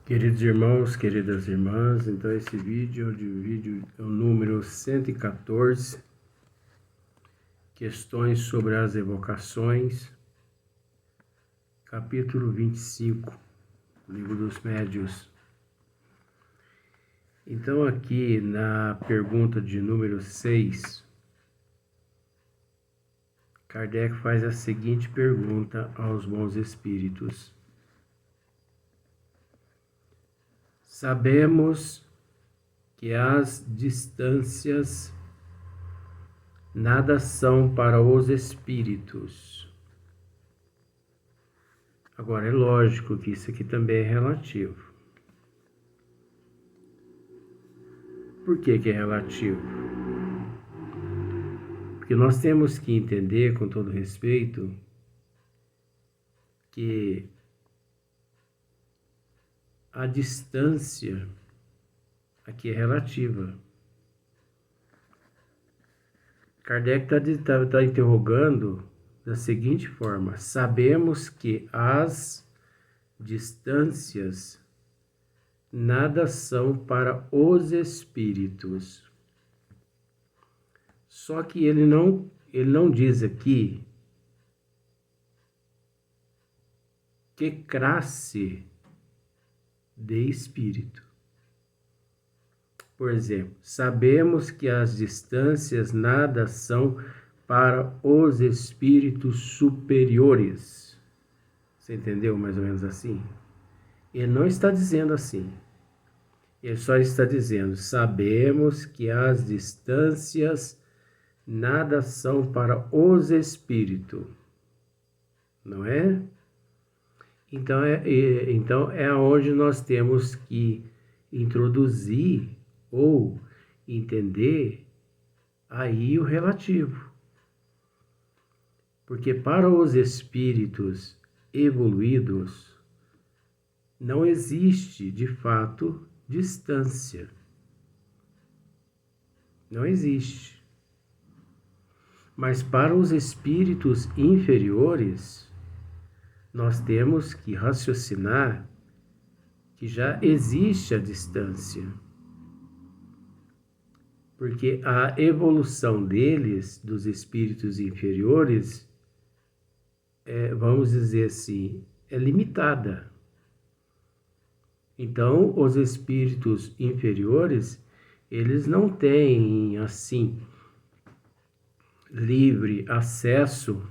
Queridos irmãos, queridas irmãs, então esse vídeo é o número 114, questões sobre as evocações, capítulo 25, livro dos médiuns. Então aqui na pergunta de número 6, Kardec faz a seguinte pergunta aos bons espíritos. Sabemos que as distâncias nada são para os espíritos. Agora, é lógico que isso aqui também é relativo. Por que é relativo? Porque nós temos que entender, com todo respeito, que a distância aqui é relativa. Kardec está interrogando da seguinte forma: sabemos que as distâncias nada são para os espíritos. Só que ele não diz aqui que classe de espírito. Por exemplo, sabemos que as distâncias nada são para os espíritos superiores. Você entendeu mais ou menos assim? Ele não está dizendo assim. Ele só está dizendo, sabemos que as distâncias nada são para os espíritos. Não é? Então é onde nós temos que introduzir ou entender aí o relativo. Porque para os espíritos evoluídos não existe, de fato, distância. Não existe. Mas para os espíritos inferiores, nós temos que raciocinar que já existe a distância. Porque a evolução deles, dos espíritos inferiores, vamos dizer assim, é limitada. Então, os espíritos inferiores, eles não têm, assim, livre acesso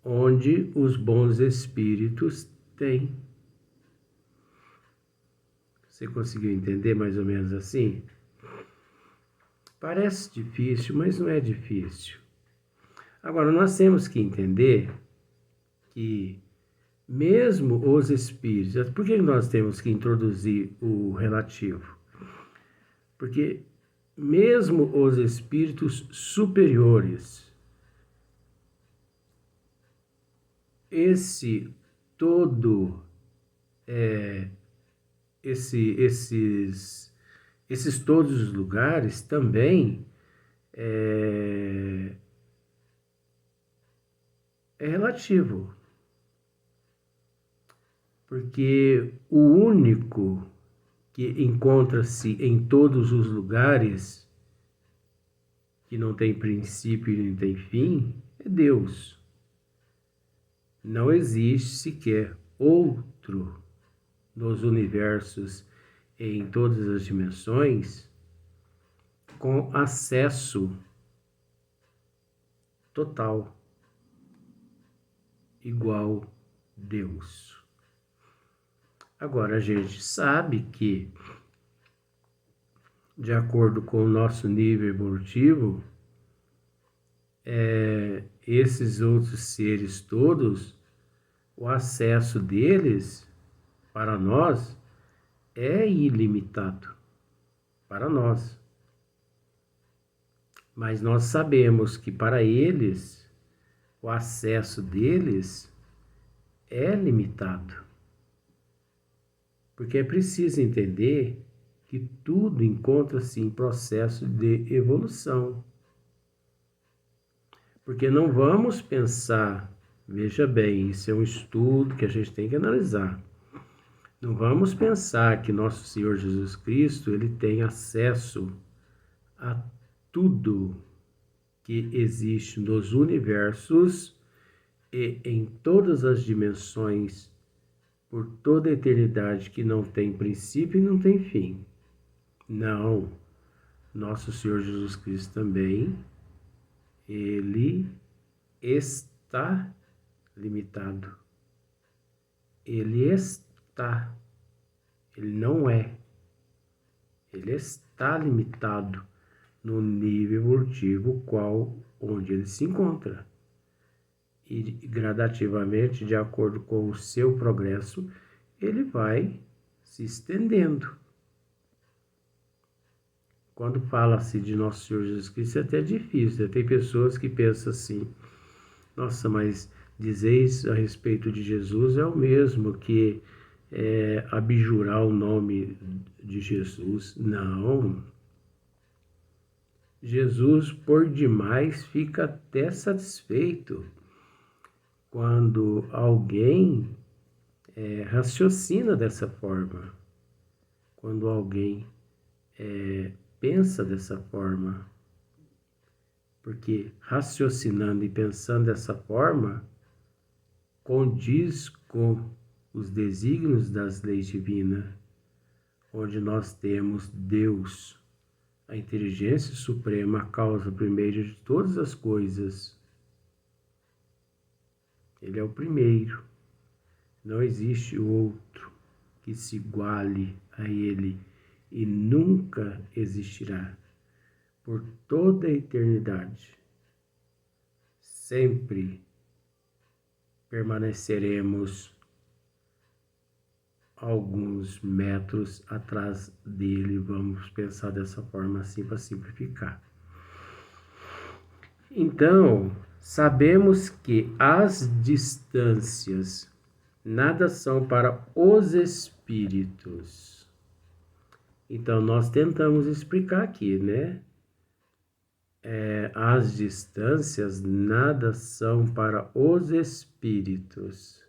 onde os bons espíritos têm. Você conseguiu entender mais ou menos assim? Parece difícil, mas não é difícil. Agora, nós temos que entender que mesmo os espíritos... Por que nós temos que introduzir o relativo? Porque mesmo os espíritos superiores, esses todos os lugares também é relativo. Porque o único que encontra-se em todos os lugares, que não tem princípio e nem tem fim, é Deus. Não existe sequer outro nos universos, em todas as dimensões, com acesso total, igual Deus. Agora, a gente sabe que, de acordo com o nosso nível evolutivo, esses outros seres todos, o acesso deles para nós é ilimitado, para nós. Mas nós sabemos que para eles, o acesso deles é limitado. Porque é preciso entender que tudo encontra-se em processo de evolução. Porque não vamos pensar, veja bem, isso é um estudo que a gente tem que analisar. Não vamos pensar que nosso Senhor Jesus Cristo ele tem acesso a tudo que existe nos universos e em todas as dimensões por toda a eternidade, que não tem princípio e não tem fim. Não, nosso Senhor Jesus Cristo também, ele está limitado. Ele está, ele não é. Ele está limitado no nível evolutivo onde ele se encontra. E gradativamente, de acordo com o seu progresso, ele vai se estendendo. Quando fala-se de Nosso Senhor Jesus Cristo, é até difícil. Tem pessoas que pensam assim, nossa, mas dizeis a respeito de Jesus é o mesmo que abjurar o nome de Jesus. Não. Jesus, por demais, fica até satisfeito quando alguém raciocina dessa forma, quando alguém pensa dessa forma, porque raciocinando e pensando dessa forma condiz com os desígnios das leis divinas, onde nós temos Deus, a inteligência suprema, a causa primeira de todas as coisas. Ele é o primeiro. Não existe outro que se iguale a ele e nunca existirá por toda a eternidade. Sempre permaneceremos alguns metros atrás dele. Vamos pensar dessa forma assim para simplificar. Então, sabemos que as distâncias nada são para os espíritos. Então, nós tentamos explicar aqui, né? As distâncias nada são para os espíritos.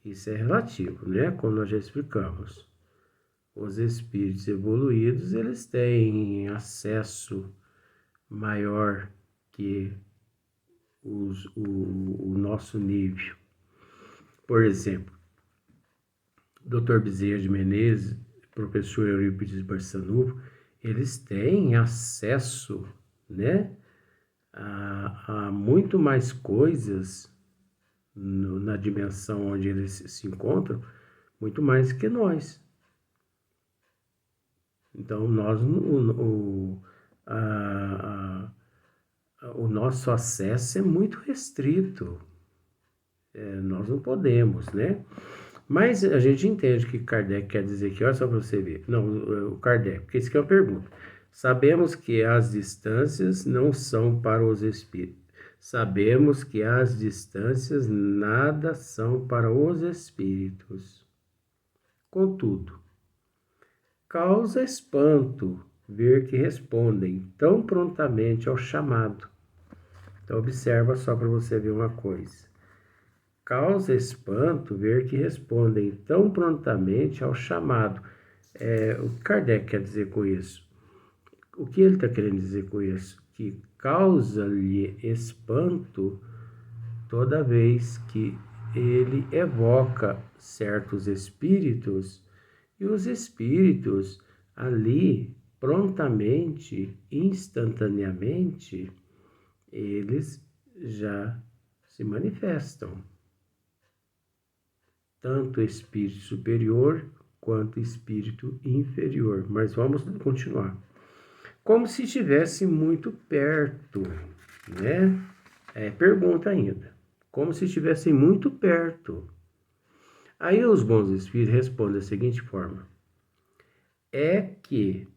Isso é relativo, né? Como nós já explicamos. Os espíritos evoluídos, eles têm acesso maior que o nosso nível. Por exemplo, Dr. Bezerra de Menezes, professor Eurípides Barçanuvo, eles têm acesso, né, a muito mais coisas na dimensão onde eles se encontram, muito mais que nós. Então, nós, o nosso acesso é muito restrito. Nós não podemos, né? Mas a gente entende que Kardec quer dizer que, olha só para você ver. Não, o Kardec, porque isso que é uma pergunta. Sabemos que as distâncias não são para os espíritos. Sabemos que as distâncias nada são para os espíritos. Contudo, causa espanto ver que respondem tão prontamente ao chamado. Então, observa só para você ver uma coisa. Causa espanto ver que respondem tão prontamente ao chamado. O que Kardec quer dizer com isso? O que ele está querendo dizer com isso? Que causa-lhe espanto toda vez que ele evoca certos espíritos e os espíritos ali, prontamente, instantaneamente, eles já se manifestam. Tanto espírito superior quanto espírito inferior. Mas vamos continuar. Como se estivesse muito perto, né? Pergunta ainda. Como se estivessem muito perto. Aí os bons espíritos respondem da seguinte forma. É que,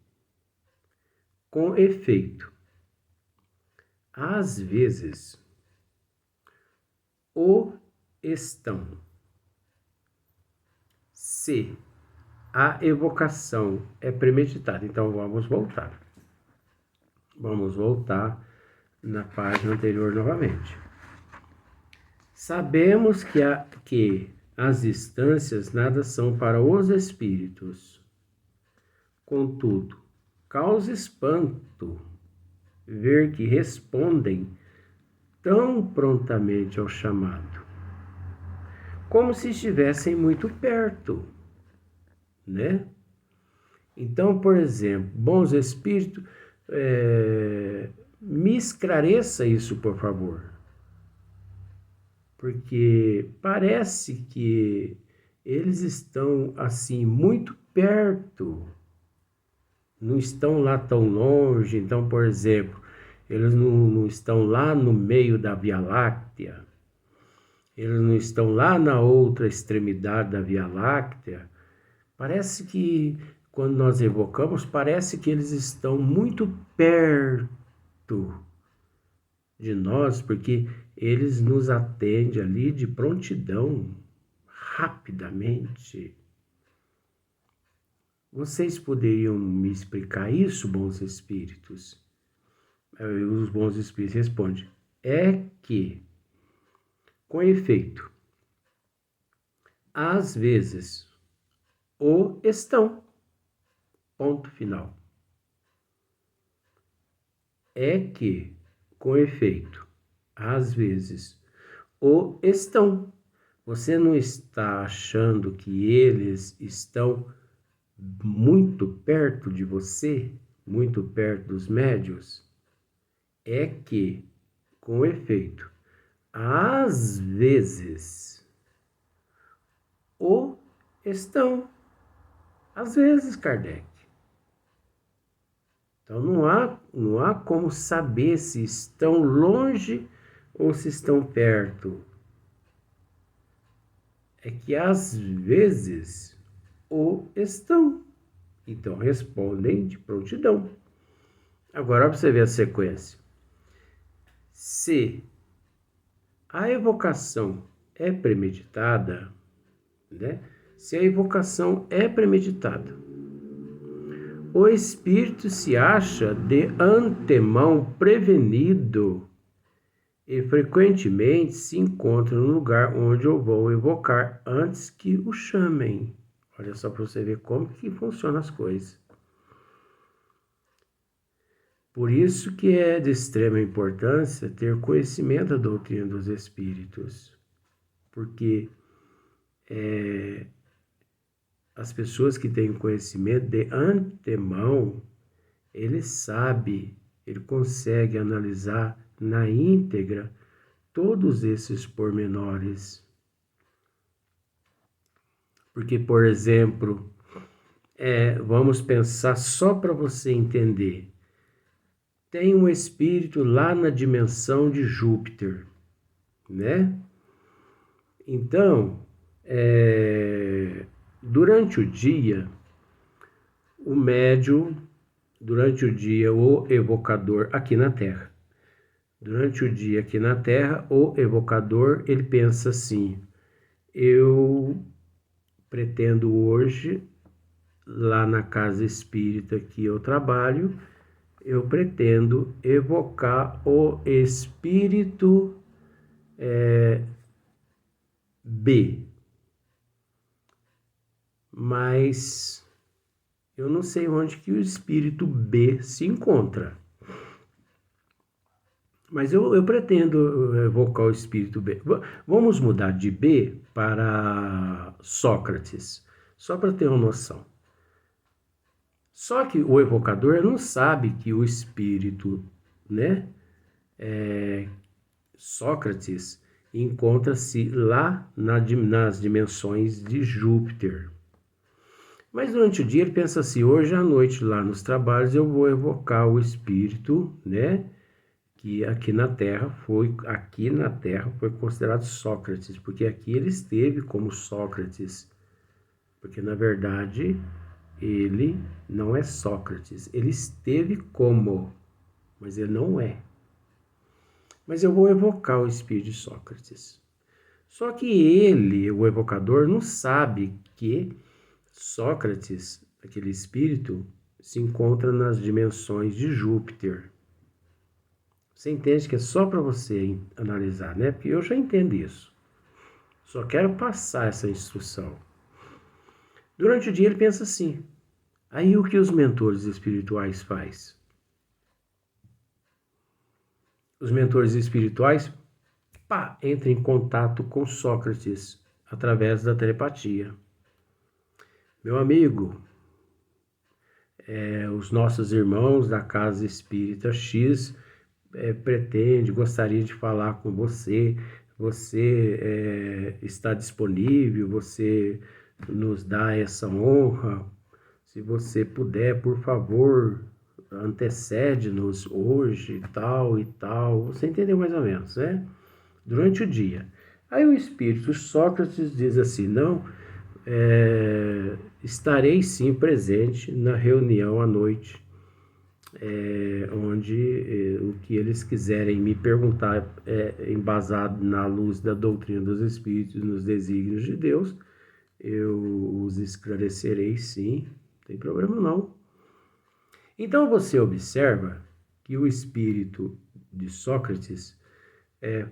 com efeito, às vezes, o estão. Se a evocação é premeditada. Então, vamos voltar. Vamos voltar na página anterior novamente. Sabemos que as distâncias nada são para os espíritos. Contudo, causa espanto ver que respondem tão prontamente ao chamado, como se estivessem muito perto, né? Então, por exemplo, bons espíritos, me esclareça isso, por favor. Porque parece que eles estão, assim, muito perto, não estão lá tão longe. Então, por exemplo, eles não estão lá no meio da Via Láctea, eles não estão lá na outra extremidade da Via Láctea. Parece que, quando nós evocamos, parece que eles estão muito perto de nós, porque eles nos atendem ali de prontidão, rapidamente. Vocês poderiam me explicar isso, bons espíritos? Os bons espíritos respondem: é que, com efeito, às vezes o estão. Ponto final. É que, com efeito, às vezes o estão. Você não está achando que eles estão muito perto de você, muito perto dos médiuns? É que, com efeito, às vezes o estão. Às vezes, Kardec. Então não há como saber se estão longe ou se estão perto. É que às vezes o estão. Então respondem de prontidão. Agora para você ver a sequência. Se a evocação é premeditada, né? Se a evocação é premeditada, o espírito se acha de antemão prevenido e frequentemente se encontra no lugar onde eu vou evocar antes que o chamem. Olha só para você ver como que funcionam as coisas. Por isso que é de extrema importância ter conhecimento da doutrina dos espíritos, porque as pessoas que têm conhecimento de antemão, ele sabe, ele consegue analisar na íntegra todos esses pormenores. Porque, por exemplo, vamos pensar só para você entender. Tem um espírito lá na dimensão de Júpiter, né? Então, durante o dia, o médium, durante o dia, o evocador aqui na Terra. Durante o dia aqui na Terra, o evocador, ele pensa assim: eu pretendo hoje, lá na casa espírita que eu trabalho, eu pretendo evocar o espírito B. Mas eu não sei onde que o espírito B se encontra. Mas eu pretendo evocar o espírito B. Vamos mudar de B para Sócrates, só para ter uma noção. Só que o evocador não sabe que o espírito, né, Sócrates, encontra-se lá nas dimensões de Júpiter. Mas durante o dia ele pensa assim: hoje à noite lá nos trabalhos eu vou evocar o espírito, né, que aqui na Terra foi considerado Sócrates, porque aqui ele esteve como Sócrates, porque na verdade ele não é Sócrates, ele esteve como, mas ele não é. Mas eu vou evocar o espírito de Sócrates. Só que ele, o evocador, não sabe que Sócrates, aquele espírito, se encontra nas dimensões de Júpiter. Você entende que é só para você analisar, né? Porque eu já entendo isso. Só quero passar essa instrução. Durante o dia ele pensa assim. Aí o que os mentores espirituais fazem? Os mentores espirituais, entram em contato com Sócrates através da telepatia. Meu amigo, os nossos irmãos da Casa Espírita X gostaria de falar com você. Você está disponível, você nos dá essa honra. Se você puder, por favor, antecede-nos hoje e tal e tal. Você entendeu mais ou menos, né? Durante o dia. Aí o espírito Sócrates diz assim, não, estarei sim presente na reunião à noite, onde o que eles quiserem me perguntar embasado na luz da doutrina dos espíritos, nos desígnios de Deus, eu os esclarecerei sim, não tem problema não. Então você observa que o espírito de Sócrates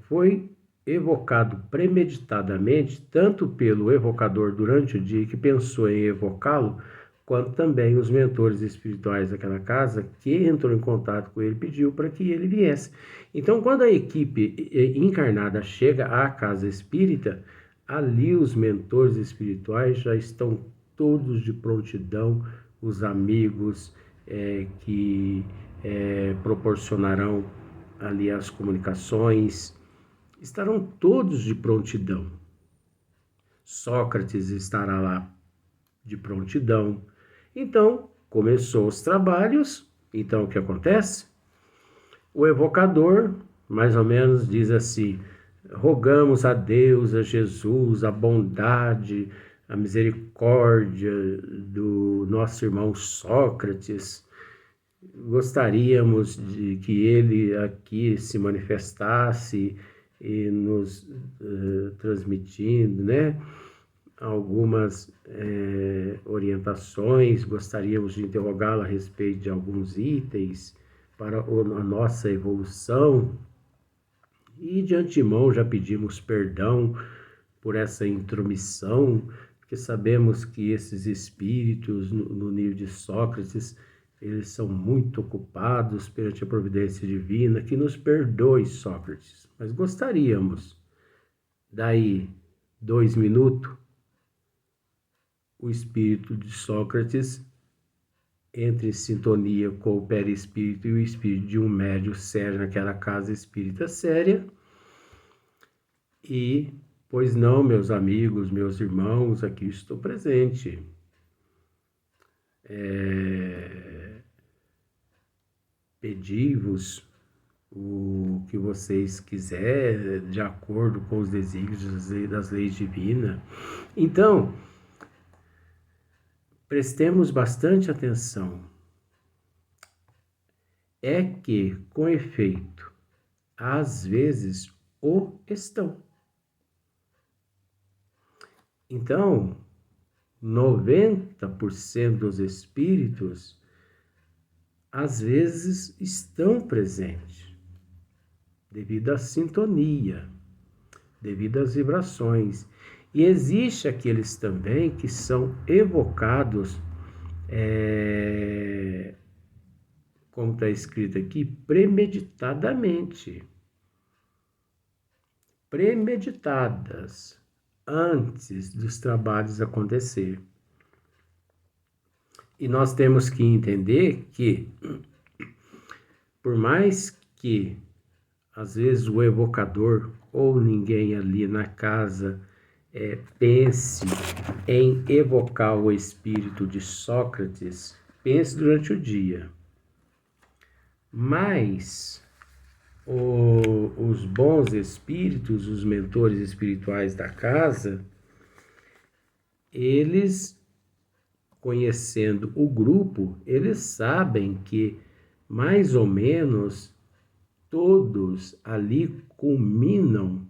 foi evocado premeditadamente, tanto pelo evocador durante o dia que pensou em evocá-lo, quanto também os mentores espirituais daquela casa que entrou em contato com ele, pediu para que ele viesse. Então, quando a equipe encarnada chega à casa espírita, ali os mentores espirituais já estão todos de prontidão, os amigos que proporcionarão ali as comunicações, estarão todos de prontidão. Sócrates estará lá de prontidão. Então, começou os trabalhos. Então, o que acontece? O evocador, mais ou menos, diz assim, rogamos a Deus, a Jesus, a bondade, a misericórdia do nosso irmão Sócrates. Gostaríamos de que ele aqui se manifestasse e nos transmitindo, né, algumas orientações. Gostaríamos de interrogá-lo a respeito de alguns itens para a nossa evolução. E de antemão já pedimos perdão por essa intromissão, porque sabemos que esses espíritos no nível de Sócrates, eles são muito ocupados perante a providência divina. Que nos perdoe, Sócrates, mas gostaríamos, daí 2 minutos, o espírito de Sócrates entra em sintonia com o perispírito e o espírito de um médium sério naquela casa espírita séria. E, pois não, meus amigos, meus irmãos, aqui estou presente. Pedi-vos o que vocês quiserem, de acordo com os desígnios das leis divinas. Então, prestemos bastante atenção. É que, com efeito, às vezes o estão. Então, 90% dos espíritos às vezes estão presentes, devido à sintonia, devido às vibrações. E existe aqueles também que são evocados, como está escrito aqui, premeditadamente. Premeditadas, antes dos trabalhos acontecer. E nós temos que entender que, por mais que às vezes o evocador ou ninguém ali na casa pense em evocar o espírito de Sócrates, pense durante o dia. Mas os bons espíritos, os mentores espirituais da casa, eles, conhecendo o grupo, eles sabem que mais ou menos todos ali culminam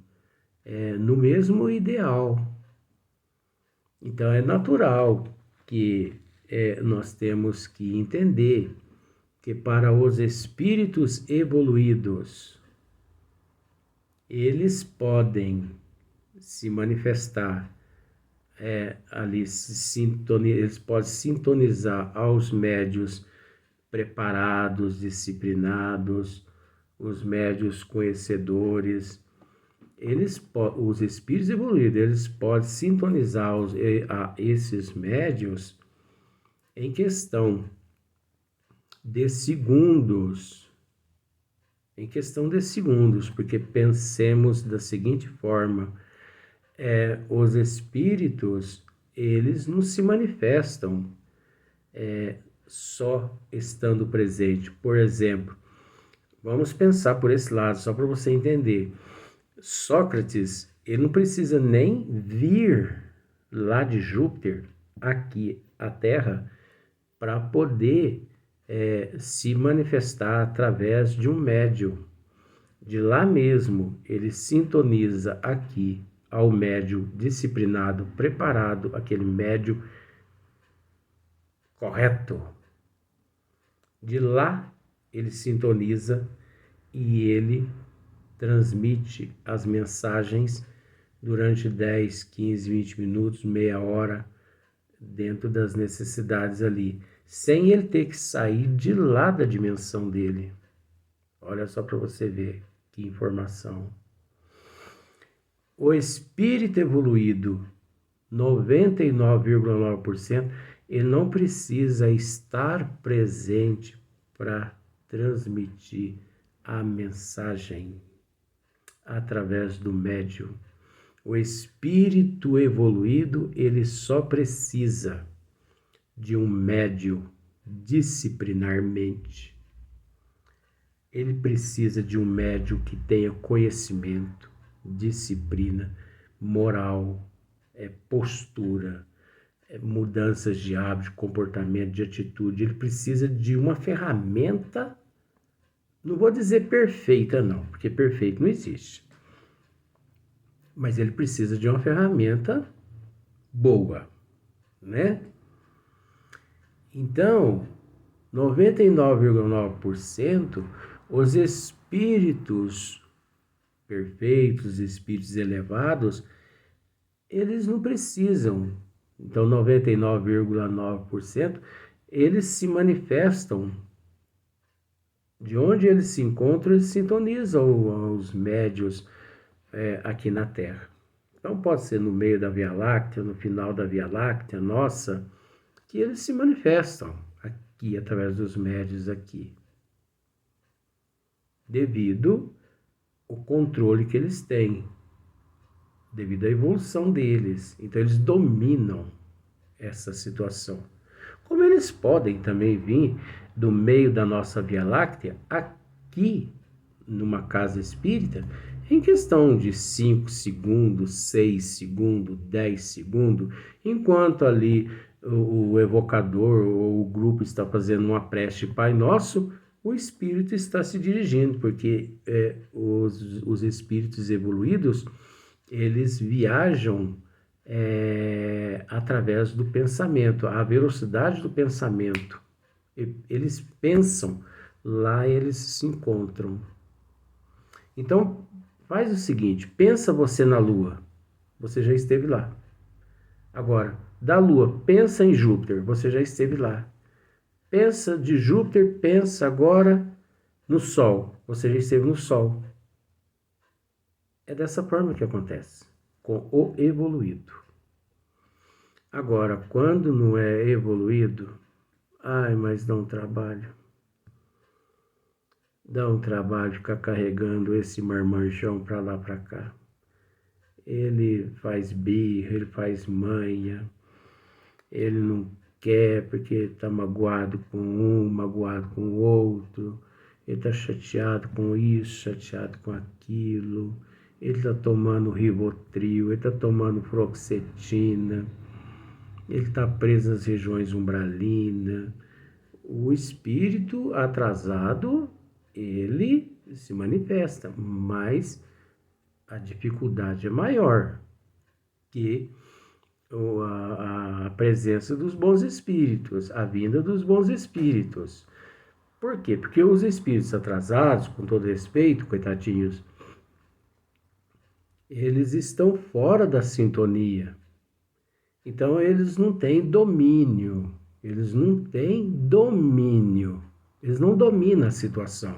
no mesmo ideal. Então é natural que nós temos que entender que para os espíritos evoluídos, eles podem se manifestar ali, eles podem sintonizar aos médios preparados, disciplinados, os médios conhecedores. Os espíritos evoluídos, eles podem sintonizar a esses médios em questão de segundos. Porque pensemos da seguinte forma: os espíritos, eles não se manifestam só estando presente. Por exemplo, vamos pensar por esse lado, só para você entender. Sócrates, ele não precisa nem vir lá de Júpiter, aqui, à Terra, para poder se manifestar através de um médium. De lá mesmo, ele sintoniza aqui ao médium disciplinado, preparado, aquele médium correto. De lá, ele sintoniza e ele transmite as mensagens durante 10, 15, 20 minutos, meia hora, dentro das necessidades ali, sem ele ter que sair de lá da dimensão dele. Olha só para você ver que informação. O espírito evoluído, 99,9%, ele não precisa estar presente para transmitir a mensagem através do médium. O espírito evoluído, ele só precisa de um médium disciplinarmente. Ele precisa de um médium que tenha conhecimento, disciplina, moral, postura, mudanças de hábito, de comportamento, de atitude. Ele precisa de uma ferramenta, não vou dizer perfeita não, porque perfeito não existe. Mas ele precisa de uma ferramenta boa, né? Então, 99,9% os espíritos perfeitos, espíritos elevados, eles não precisam. Então, 99,9% eles se manifestam. De onde eles se encontram, eles sintonizam os médios aqui na Terra. Então, pode ser no meio da Via Láctea, no final da Via Láctea, nossa, que eles se manifestam aqui, através dos médios aqui. Devido ao controle que eles têm, devido à evolução deles. Então, eles dominam essa situação. Como eles podem também vir do meio da nossa Via Láctea, aqui, numa casa espírita, em questão de 5 segundos, 6 segundos, 10 segundos, enquanto ali o evocador ou o grupo está fazendo uma prece Pai Nosso, o espírito está se dirigindo, porque os espíritos evoluídos, eles viajam através do pensamento, a velocidade do pensamento. Eles pensam, lá eles se encontram. Então, faz o seguinte, pensa você na Lua, você já esteve lá. Agora, da Lua, pensa em Júpiter, você já esteve lá. Pensa de Júpiter, pensa agora no Sol, você já esteve no Sol. É dessa forma que acontece com o evoluído. Agora, quando não é evoluído, mas dá um trabalho. Dá um trabalho ficar carregando esse marmanjão para lá, para cá. Ele faz birra, ele faz manha, ele não quer porque está magoado com um, magoado com o outro, ele está chateado com isso, chateado com aquilo, ele está tomando Rivotril, ele está tomando Fluoxetina, ele está preso nas regiões umbralinas. O espírito atrasado, ele se manifesta, mas a dificuldade é maior que a presença dos bons espíritos, a vinda dos bons espíritos. Por quê? Porque os espíritos atrasados, com todo respeito, coitadinhos, eles estão fora da sintonia. Então, eles não têm domínio. Eles não têm domínio. Eles não dominam a situação.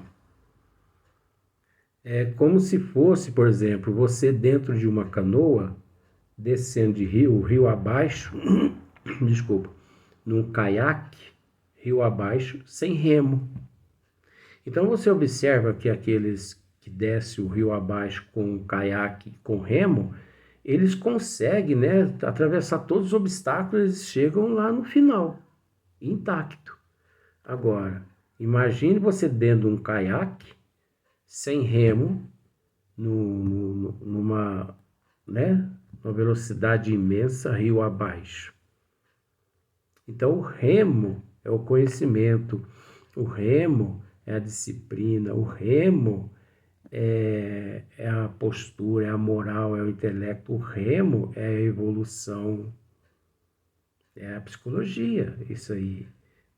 É como se fosse, por exemplo, você dentro de uma canoa, descendo de rio, rio abaixo, desculpa, num caiaque, rio abaixo, sem remo. Então você observa que aqueles que descem o rio abaixo com um caiaque, com remo, eles conseguem, né, atravessar todos os obstáculos, eles chegam lá no final, intacto. Agora, imagine você dentro de um caiaque, sem remo, numa, né, uma velocidade imensa, rio abaixo. Então, o remo é o conhecimento, o remo é a disciplina, o remo é a postura, é a moral, é o intelecto, o remo é a evolução, é a psicologia, isso aí.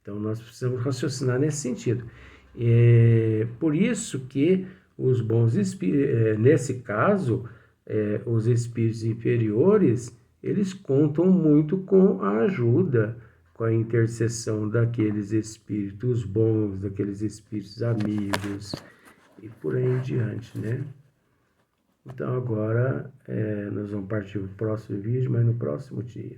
Então, nós precisamos raciocinar nesse sentido. Por isso que os bons espíritos, nesse caso, os espíritos inferiores, eles contam muito com a ajuda, com a intercessão daqueles espíritos bons, daqueles espíritos amigos e por aí em diante, né? Então agora nós vamos partir para o próximo vídeo, mas no próximo dia.